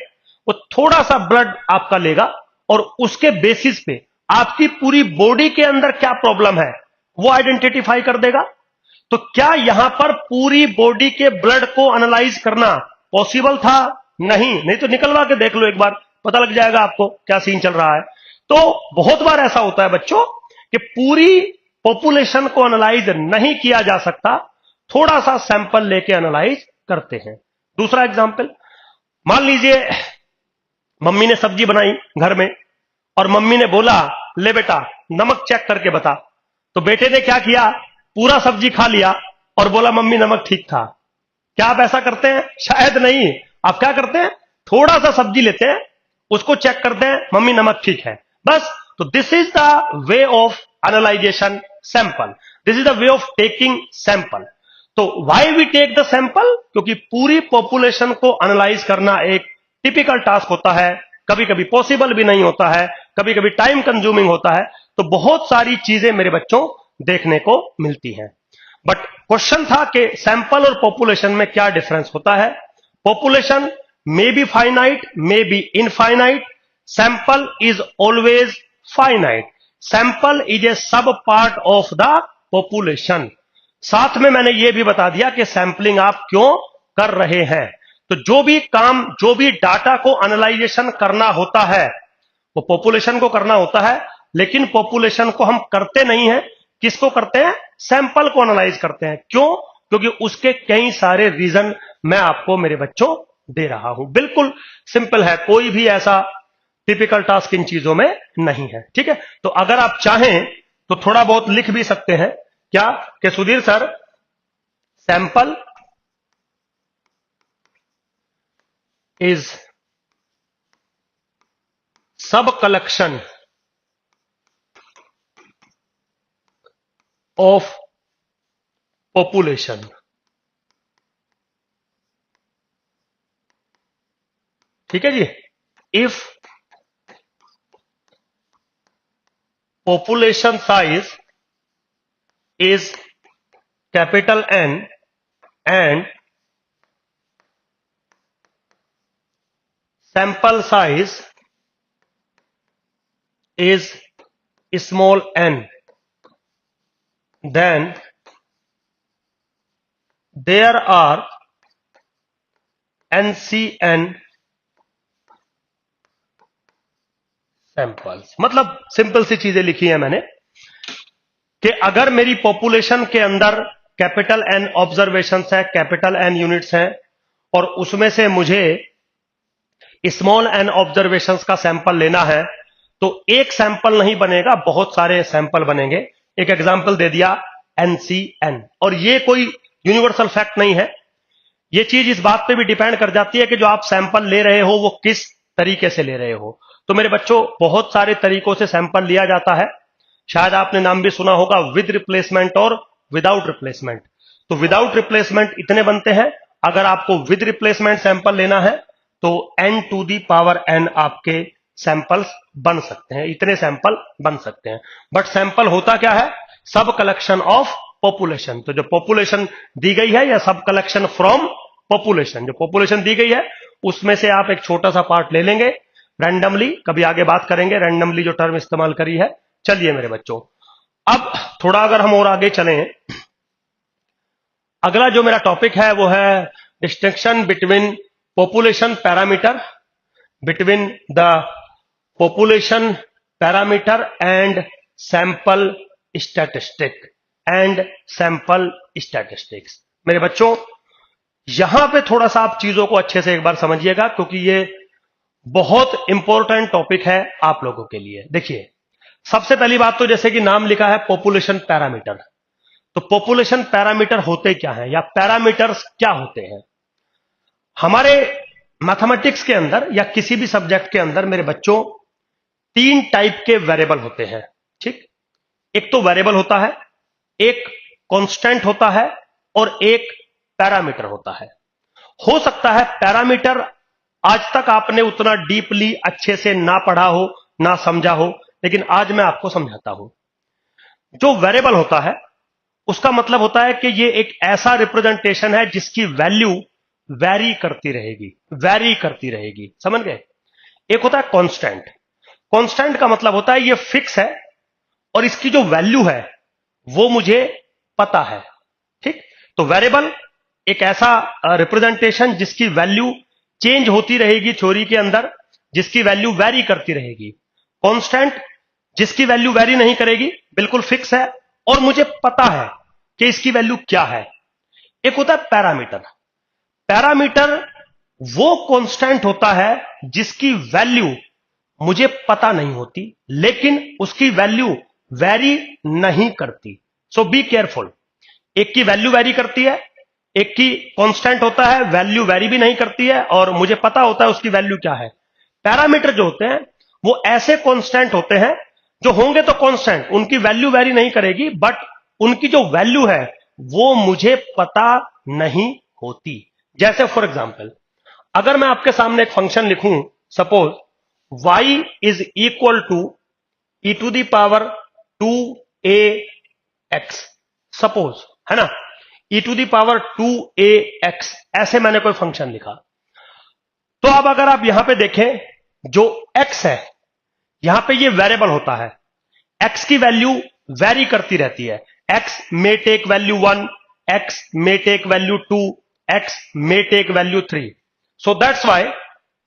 वो थोड़ा सा ब्लड आपका लेगा और उसके बेसिस पे आपकी पूरी बॉडी के अंदर क्या प्रॉब्लम है वो आइडेंटिफाई कर देगा। तो क्या यहां पर पूरी बॉडी के ब्लड को एनालाइज करना पॉसिबल था? नहीं तो निकलवा के देख लो एक बार, पता लग जाएगा आपको क्या सीन चल रहा है। तो बहुत बार ऐसा होता है बच्चों कि पूरी पॉपुलेशन को एनालाइज नहीं किया जा सकता, थोड़ा सा सैंपल लेके एनालाइज करते हैं। दूसरा एग्जांपल, मान लीजिए मम्मी ने सब्जी बनाई घर में और मम्मी ने बोला ले बेटा नमक चेक करके बता। तो बेटे ने क्या किया, पूरा सब्जी खा लिया और बोला मम्मी नमक ठीक था। क्या आप ऐसा करते हैं? शायद नहीं। आप क्या करते हैं, थोड़ा सा सब्जी लेते हैं, उसको चेक करते हैं, मम्मी नमक ठीक है, बस। तो this is the way of analyzation sample, this is the way of taking sample. तो why we take the sample? क्योंकि पूरी पॉपुलेशन को एनालाइज करना एक टिपिकल टास्क होता है, कभी कभी पॉसिबल भी नहीं होता है, कभी कभी टाइम कंज्यूमिंग होता है। तो बहुत सारी चीजें मेरे बच्चों देखने को मिलती हैं। बट क्वेश्चन था कि सैंपल और पॉपुलेशन में क्या डिफरेंस होता है। Population may be finite, may be infinite, sample is always finite. Sample is a सब पार्ट ऑफ द पॉपुलेशन। साथ में मैंने यह भी बता दिया कि सैंपलिंग आप क्यों कर रहे हैं। तो जो भी काम, जो भी डाटा को एनालाइजेशन करना होता है वो पॉपुलेशन को करना होता है, लेकिन पॉपुलेशन को हम करते नहीं हैं। किसको करते हैं? सैंपल को एनालाइज करते हैं। क्यों? क्योंकि उसके कई सारे रीजन मैं आपको मेरे बच्चों दे रहा हूं। बिल्कुल सिंपल है, कोई भी ऐसा टिपिकल टास्क इन चीजों में नहीं है। ठीक है, तो अगर आप चाहें तो थोड़ा बहुत लिख भी सकते हैं। क्या कि Sudhir sir, sample is sub collection of population. ठीक है जी। If population size is capital N and sample size is small n, then there are NCN samples. मतलब सिंपल सी चीजें लिखी है मैंने कि अगर मेरी पॉपुलेशन के अंदर कैपिटल N ऑब्जर्वेशंस है, कैपिटल N यूनिट्स हैं, और उसमें से मुझे स्मॉल n ऑब्जर्वेशंस का सैंपल लेना है, तो एक सैंपल नहीं बनेगा, बहुत सारे सैंपल बनेंगे। एक एग्जांपल दे दिया NCN, और ये कोई यूनिवर्सल फैक्ट नहीं है। ये चीज इस बात पे भी डिपेंड कर जाती है कि जो आप सैंपल ले रहे हो वो किस तरीके से ले रहे हो। तो मेरे बच्चों बहुत सारे तरीकों से सैंपल लिया जाता है। शायद आपने नाम भी सुना होगा विद रिप्लेसमेंट और विदाउट रिप्लेसमेंट। तो विदाउट रिप्लेसमेंट इतने बनते हैं, अगर आपको विद रिप्लेसमेंट सैंपल लेना है तो n to the power n आपके सैंपल्स बन सकते हैं, इतने सैंपल बन सकते हैं। बट सैंपल होता क्या है? सब कलेक्शन ऑफ पॉपुलेशन। तो जो पॉपुलेशन दी गई है या सब कलेक्शन फ्रॉम पॉपुलेशन, जो पॉपुलेशन दी गई है उसमें से आप एक छोटा सा पार्ट ले लेंगे रैंडमली। कभी आगे बात करेंगे रैंडमली जो टर्म इस्तेमाल करी है। चलिए मेरे बच्चों, अब थोड़ा अगर हम और आगे चलें, अगला जो मेरा टॉपिक है वो है distinction between population parameter, between the population parameter and sample statistic and sample statistics. मेरे बच्चों यहां पे थोड़ा सा आप चीजों को अच्छे से एक बार समझिएगा, क्योंकि ये बहुत इंपॉर्टेंट टॉपिक है आप लोगों के लिए। देखिए, सबसे पहली बात तो जैसे कि नाम लिखा है पॉपुलेशन पैरामीटर, तो पॉपुलेशन पैरामीटर होते क्या हैं या पैरामीटर्स क्या होते हैं? हमारे मैथमेटिक्स के अंदर या किसी भी सब्जेक्ट के अंदर मेरे बच्चों तीन टाइप के वेरिएबल होते हैं। ठीक, एक तो वेरिएबल होता है, एक कांस्टेंट होता है और एक पैरामीटर होता है। हो सकता है पैरामीटर आज तक आपने उतना डीपली अच्छे से ना पढ़ा हो, ना समझा हो, लेकिन आज मैं आपको समझाता हूं। जो वेरिएबल होता है उसका मतलब होता है कि ये एक ऐसा रिप्रेजेंटेशन है जिसकी वैल्यू वैरी करती रहेगी, वैरी करती रहेगी, समझ गए। एक होता है कांस्टेंट। कांस्टेंट का मतलब होता है ये फिक्स है और इसकी जो वैल्यू है वो मुझे पता है, ठीक। तो वेरिएबल एक ऐसा रिप्रेजेंटेशन जिसकी वैल्यू चेंज होती रहेगी थ्योरी के अंदर, जिसकी वैल्यू वैरी करती रहेगी। कांस्टेंट जिसकी वैल्यू वैरी नहीं करेगी, बिल्कुल फिक्स है और मुझे पता है कि इसकी वैल्यू क्या है। एक होता है पैरामीटर। पैरामीटर वो कांस्टेंट होता है जिसकी वैल्यू मुझे पता नहीं होती लेकिन उसकी वैल्यू वैरी नहीं करती। सो बी केयरफुल। एक की वैल्यू वैरी करती है, एक की कांस्टेंट होता है वैल्यू वैरी भी नहीं करती है और मुझे पता होता है उसकी वैल्यू क्या है। पैरामीटर जो होते हैं वो ऐसे कांस्टेंट होते हैं जो होंगे तो कांस्टेंट, उनकी वैल्यू वैरी नहीं करेगी बट उनकी जो वैल्यू है वो मुझे पता नहीं होती। जैसे फॉर एग्जांपल अगर मैं आपके सामने एक फंक्शन लिखूं, suppose y is equal to e to the power 2ax, suppose, है ना, e to the power 2ax, ऐसे मैंने कोई फंक्शन लिखा। तो अब अगर आप यहां पे देखें, जो x है यहां पे ये वेरिएबल होता है, x की वैल्यू वेरी करती रहती है। x may take value 1, x may take value 2, x may take value 3। So that's why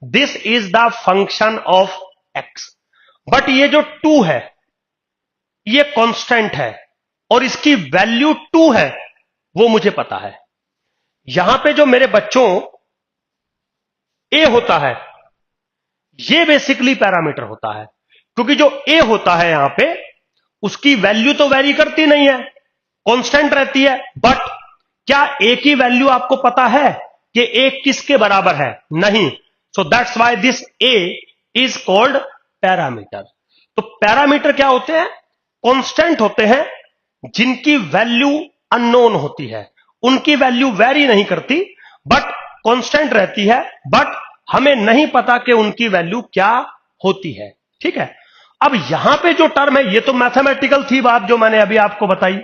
this is the function of x। But ये जो 2 है ये कांस्टेंट है और इसकी वैल्यू 2 है, वो मुझे पता है। यहां पे जो मेरे बच्चों a होता है ये बेसिकली पैरामीटर होता है, क्योंकि जो a होता है यहां पे उसकी वैल्यू तो वेरी करती नहीं है, कांस्टेंट रहती है। बट क्या a की वैल्यू आपको पता है कि a किसके बराबर है? नहीं। सो that's why this a is called parameter. तो पैरामीटर क्या होते हैं? कांस्टेंट होते हैं जिनकी वैल्यू अननोन होती है, उनकी वैल्यू वेरी नहीं करती बट कांस्टेंट रहती है, बट हमें नहीं पता कि उनकी वैल्यू क्या होती है, ठीक है। अब यहां पे जो टर्म है, ये तो मैथमेटिकल थी बात जो मैंने अभी आपको बताई।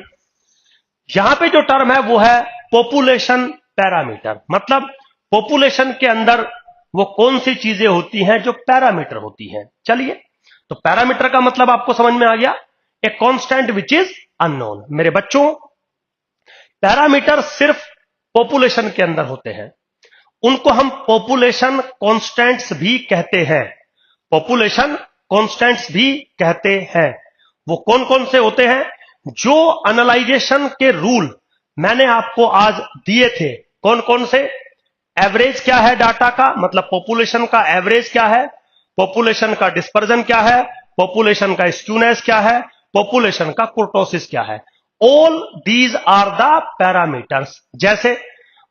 यहां पे जो टर्म है वो है पॉपुलेशन पैरामीटर। मतलब पॉपुलेशन के अंदर वो कौन सी चीजें होती हैं जो पैरामीटर होती हैं। चलिए, तो पैरामीटर का मतलब आपको समझ में आ गया, a constant which is unknown. मेरे बच्चों, पैरामीटर सिर्फ पॉपुलेशन के अंदर होते हैं, उनको हम पॉपुलेशन कांस्टेंट्स भी कहते हैं। पॉपुलेशन कांस्टेंट्स भी कहते हैं। वो कौन कौन से होते हैं? जो एनालाइजेशन के रूल मैंने आपको आज दिए थे, कौन कौन से? एवरेज क्या है डाटा का, मतलब पॉपुलेशन का एवरेज क्या है, पॉपुलेशन का डिस्पर्जन क्या है, पॉपुलेशन का स्क्यूनेस क्या है, पॉपुलेशन का कुर्टोसिस क्या है। All these are the parameters. जैसे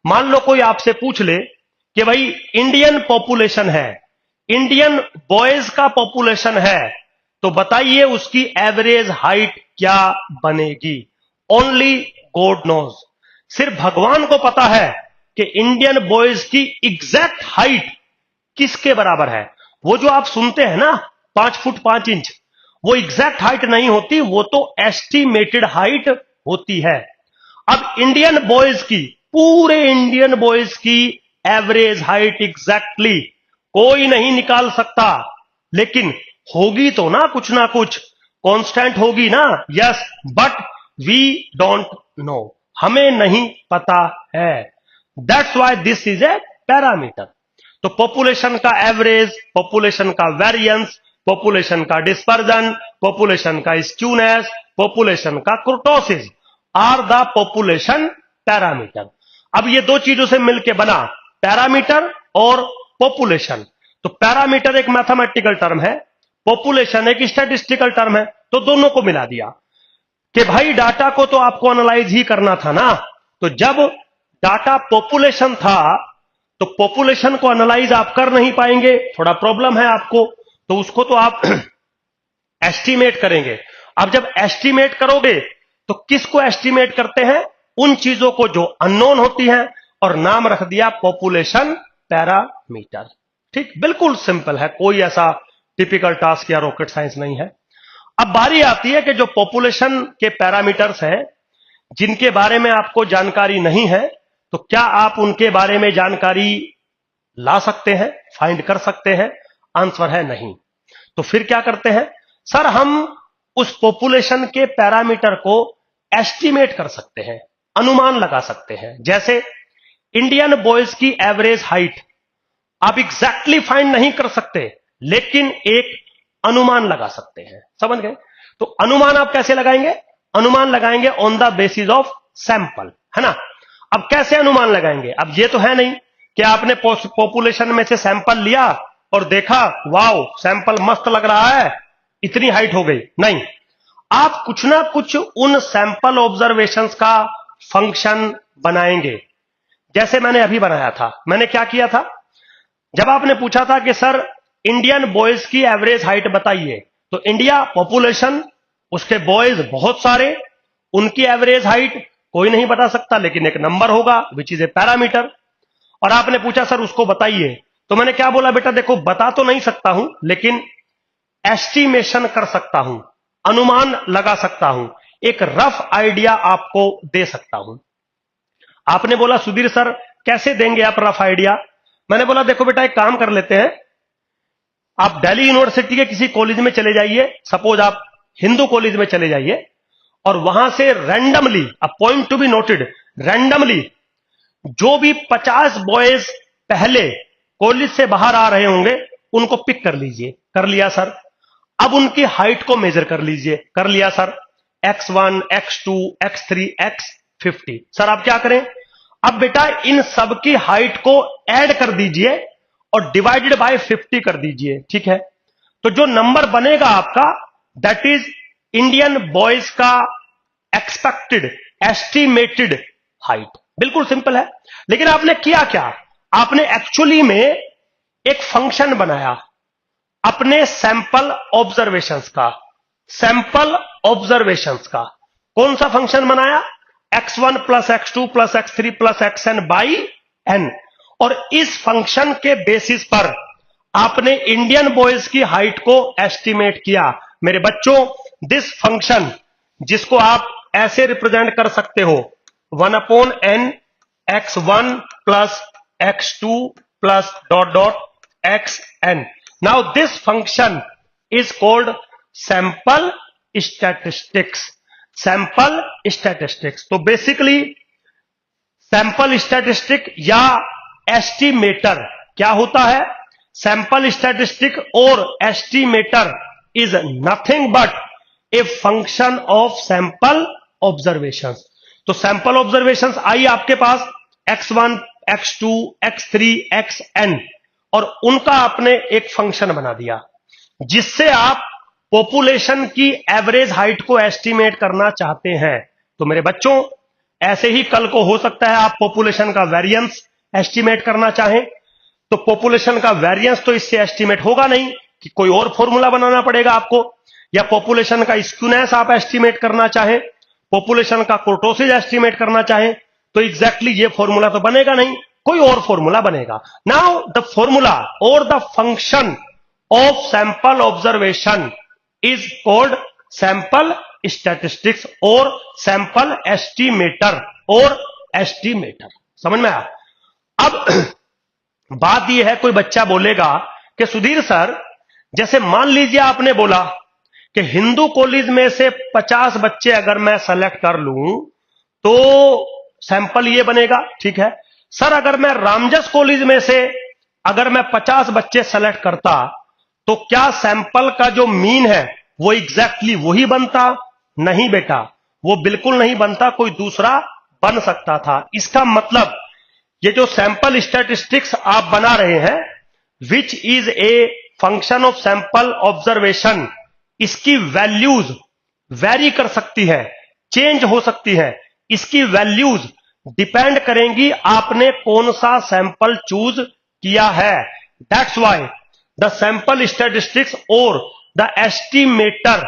मान लो कोई आपसे पूछ ले कि भाई इंडियन पॉपुलेशन है, इंडियन बॉयज का पॉपुलेशन है, तो बताइए उसकी एवरेज हाइट क्या बनेगी। Only God knows. सिर्फ भगवान को पता है कि इंडियन बॉयज की एग्जैक्ट हाइट किसके बराबर है। वो जो आप सुनते हैं ना 5 फुट 5 इंच, वो एग्जैक्ट हाइट नहीं होती, वो तो एस्टिमेटेड हाइट होती है। अब इंडियन बॉयज की, पूरे इंडियन बॉयज की एवरेज हाइट एग्जैक्टली कोई नहीं निकाल सकता, लेकिन होगी तो ना कुछ कांस्टेंट होगी ना। Yes, but we don't know, हमें नहीं पता है। That's why this is a parameter. तो पॉपुलेशन का एवरेज, पॉपुलेशन का वेरिएंस, पॉपुलेशन का डिस्पर्जन, पॉपुलेशन का स्क्यूनेस, पॉपुलेशन का kurtosis are the population parameter. अब ये दो चीजों से मिलकर बना पैरामीटर और पॉपुलेशन। तो पैरामीटर एक मैथमेटिकल टर्म है, पॉपुलेशन एक स्टैटिस्टिकल टर्म है, तो दोनों को मिला दिया कि भाई डाटा को तो आपको एनालाइज ही करना था ना। तो जब डाटा पॉपुलेशन था तो पॉपुलेशन को एनालाइज आप कर नहीं पाएंगे, थोड़ा प्रॉब्लम है आपको, तो उसको तो आप एस्टिमेट करेंगे। अब जब एस्टिमेट करोगे तो किसको एस्टिमेट करते हैं? उन चीजों को जो अननोन होती हैं, और नाम रख दिया पॉपुलेशन पैरामीटर। ठीक, बिल्कुल सिंपल है, कोई ऐसा टिपिकल टास्क या रॉकेट साइंस नहीं है। अब बारी आती है कि जो पॉपुलेशन के पैरामीटर्स हैं जिनके बारे में आपको जानकारी नहीं है, तो क्या आप उनके बारे में जानकारी ला सकते हैं, फाइंड कर सकते हैं? आंसर है नहीं। तो फिर क्या करते हैं? सर हम उस पॉपुलेशन के पैरामीटर को एस्टिमेट कर सकते हैं, अनुमान लगा सकते हैं। जैसे इंडियन बॉयज की एवरेज हाइट आप एग्जैक्टली फाइंड नहीं कर सकते, लेकिन एक अनुमान लगा सकते हैं। समझ गए? तो अनुमान आप कैसे लगाएंगे? अनुमान लगाएंगे on the basis of sample, है ना। अब कैसे अनुमान लगाएंगे? अब ये तो है नहीं कि आपने पॉपुलेशन में से सैंपल लिया और देखा वाओ सैंपल मस्त लग रहा है, इतनी हाइट हो गई। नहीं, आप कुछ ना कुछ उन सैंपल ऑब्जर्वेशंस का फंक्शन बनाएंगे। जैसे मैंने अभी बनाया था। मैंने क्या किया था? जब आपने पूछा था कि सर इंडियन बॉयज की एवरेज हाइट बताइए, तो इंडिया पॉपुलेशन, उसके बॉयज बहुत सारे, उनकी एवरेज हाइट कोई नहीं बता सकता, लेकिन एक नंबर होगा विच इज ए पैरामीटर। और आपने पूछा सर उसको बताइए, तो मैंने क्या बोला? बेटा देखो बता तो नहीं सकता हूं, लेकिन एस्टिमेशन कर सकता हूं, अनुमान लगा सकता हूं, एक रफ आइडिया आपको दे सकता हूं। आपने बोला सुधीर सर कैसे देंगे आप रफ आइडिया? मैंने बोला देखो बेटा एक काम कर लेते हैं, आप दिल्ली यूनिवर्सिटी के किसी कॉलेज में चले जाइए, सपोज आप हिंदू कॉलेज में चले जाइए, और वहां से randomly, a point to be noted, randomly जो भी 50 बॉयज पहले कॉलेज से बाहर आ रहे होंगे उनको पिक कर लीजिए। कर लिया सर। अब उनकी हाइट को मेजर कर लीजिए। कर लिया sir. x1, x2, x3, x50। Sir आप क्या करें? अब बेटा इन सब की हाइट को ऐड कर दीजिए और डिवाइडेड बाय 50 कर दीजिए। ठीक है? तो जो नंबर बनेगा आपका, दैट इज इंडियन बॉयज का एक्सपेक्टेड, एस्टिमेटेड हाइट। बिल्कुल सिंपल है। लेकिन आपने किया क्या? आपने एक्चुअली में एक फंक्शन बनाया अपने सैंपल ऑब्जर्वेशंस का। सैंपल ऑब्जर्वेशंस का कौन सा फंक्शन बनाया? x1 plus x2 plus x3 plus xn by n। और इस फंक्शन के बेसिस पर आपने इंडियन बॉयज की हाइट को एस्टिमेट किया। मेरे बच्चों, दिस फंक्शन, जिसको आप ऐसे रिप्रेजेंट कर सकते हो 1/n x1 plus x2 plus dot dot xn। Now this function is called sample statistics. Sample statistics. तो बेसिकली सैंपल स्टैटिस्टिक या एस्टिमेटर क्या होता है? सैंपल स्टैटिस्टिक और estimator is nothing but a function of sample observations. तो सैंपल ऑब्जर्वेशंस आई आपके पास x1, x2, x3, xn, और उनका आपने एक फंक्शन बना दिया जिससे आप पॉपुलेशन की एवरेज हाइट को एस्टिमेट करना चाहते हैं। तो मेरे बच्चों, ऐसे ही कल को हो सकता है आप पॉपुलेशन का वेरिएंस एस्टिमेट करना चाहें, तो पॉपुलेशन का वेरिएंस तो इससे एस्टिमेट होगा नहीं, कि कोई और फॉर्मूला बनाना पड़ेगा आपको। या पॉपुलेशन का स्क्यूनेस आप एस्टिमेट करना चाहें, पॉपुलेशन का कुर्टोसिस एस्टिमेट करना चाहें, तो एग्जैक्टली ये फॉर्मूला तो बनेगा नहीं, कोई और फॉर्मूला बनेगा। नाउ द फॉर्मूला और the function of sample observation is called sample statistics और सैंपल एस्टिमेटर और एस्टिमेटर। समझ में आया? अब बात यह है, कोई बच्चा बोलेगा कि सुधीर सर, जैसे मान लीजिए आपने बोला कि हिंदू कॉलेज में से 50 बच्चे अगर मैं सेलेक्ट कर लूं तो सैंपल ये बनेगा। ठीक है सर, अगर मैं रामजस कॉलेज में से अगर मैं 50 बच्चे सेलेक्ट करता तो क्या सैंपल का जो मीन है वो एग्जैक्टली वही बनता? नहीं बेटा, वो बिल्कुल नहीं बनता, कोई दूसरा बन सकता था। इसका मतलब ये जो सैंपल स्टैटिस्टिक्स आप बना रहे हैं, which is a function of sample observation, इसकी वैल्यूज वेरी कर सकती है, चेंज हो सकती है। इसकी वैल्यूज डिपेंड करेंगी आपने कौन सा सैंपल चूज किया है। That's why the sample statistics और the estimator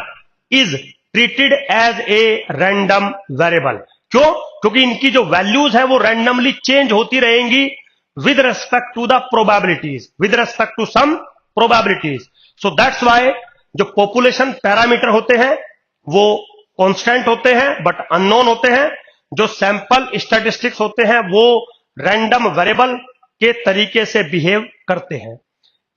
is treated as a random variable. क्यों? क्योंकि इनकी जो वैल्यूज है वो रैंडमली चेंज होती रहेंगी with respect to the probabilities, with respect to some probabilities. So that's why जो पॉपुलेशन पैरामीटर होते हैं वो कांस्टेंट होते हैं बट अननोन होते हैं। जो सैंपल स्टैटिस्टिक्स होते हैं वो रैंडम वेरिएबल के तरीके से बिहेव करते हैं।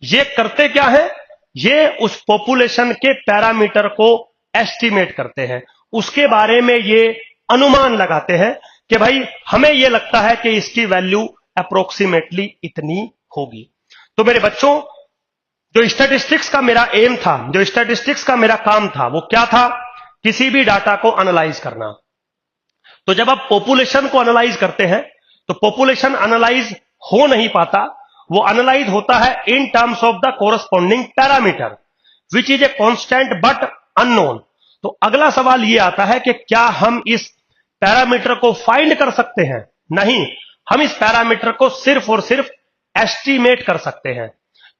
ये करते क्या है? ये उस पॉपुलेशन के पैरामीटर को एस्टिमेट करते हैं, उसके बारे में ये अनुमान लगाते हैं कि भाई हमें ये लगता है कि इसकी वैल्यू अप्रोक्सीमेटली इतनी होगी। तो मेरे बच्चों, जो स्टैटिस्टिक्स का मेरा एम था, जो स्टैटिस्टिक्स का मेरा काम था, वो क्या था? किसी भी डाटा को एनालाइज करना। तो जब आप पॉपुलेशन को एनालाइज करते हैं तो पॉपुलेशन एनालाइज हो नहीं पाता, वो एनालाइज होता है in terms of the corresponding parameter which is a constant but unknown. तो अगला सवाल ये आता है कि क्या हम इस पैरामीटर को फाइंड कर सकते हैं? नहीं, हम इस पैरामीटर को सिर्फ और सिर्फ एस्टीमेट कर सकते हैं।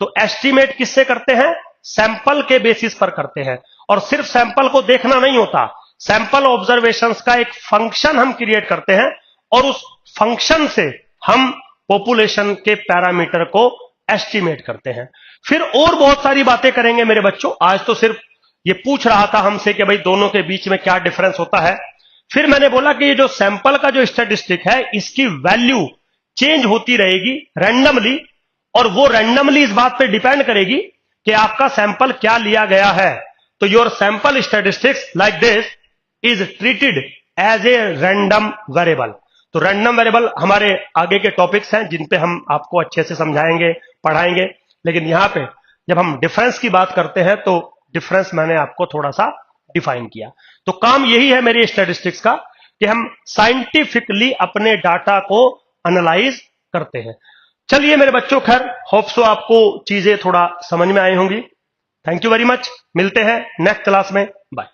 तो एस्टीमेट किससे करते हैं? सैंपल के बेसिस पर करते हैं। और सिर्फ सैंपल को देखना नहीं होता, सैंपल ऑब्जर्वेशंस का एक फंक्शन हम क्रिएट करते हैं और उस फंक्शन से हम पॉपुलेशन के पैरामीटर को एस्टीमेट करते हैं। फिर और बहुत सारी बातें करेंगे मेरे बच्चों। आज तो सिर्फ ये पूछ रहा था हमसे कि भाई दोनों के बीच में क्या डिफरेंस होता है। फिर मैंने बोला कि ये जो सैंपल का जो स्टैटिस्टिक है, इसकी वैल्यू चेंज होती रहेगी रैंडमली, और वो रैंडमली इस बात पे डिपेंड करेगी कि आपका सैंपल क्या लिया गया है। तो your sample statistics like this is treated as a random variable. तो रैंडम वेरिएबल हमारे आगे के टॉपिक्स हैं जिन पे हम आपको अच्छे से समझाएंगे, पढ़ाएंगे। लेकिन यहां पे जब हम डिफरेंस की बात करते हैं तो डिफरेंस मैंने आपको थोड़ा सा डिफाइन किया। तो काम यही है मेरी स्टैटिस्टिक्स का कि हम साइंटिफिकली अपने डाटा को एनालाइज करते हैं। चलिए मेरे बच्चों, खैर होप सो आपको चीजें थोड़ा समझ में आई होंगी। Thank you very much. मिलते हैं नेक्स्ट क्लास में। बाय।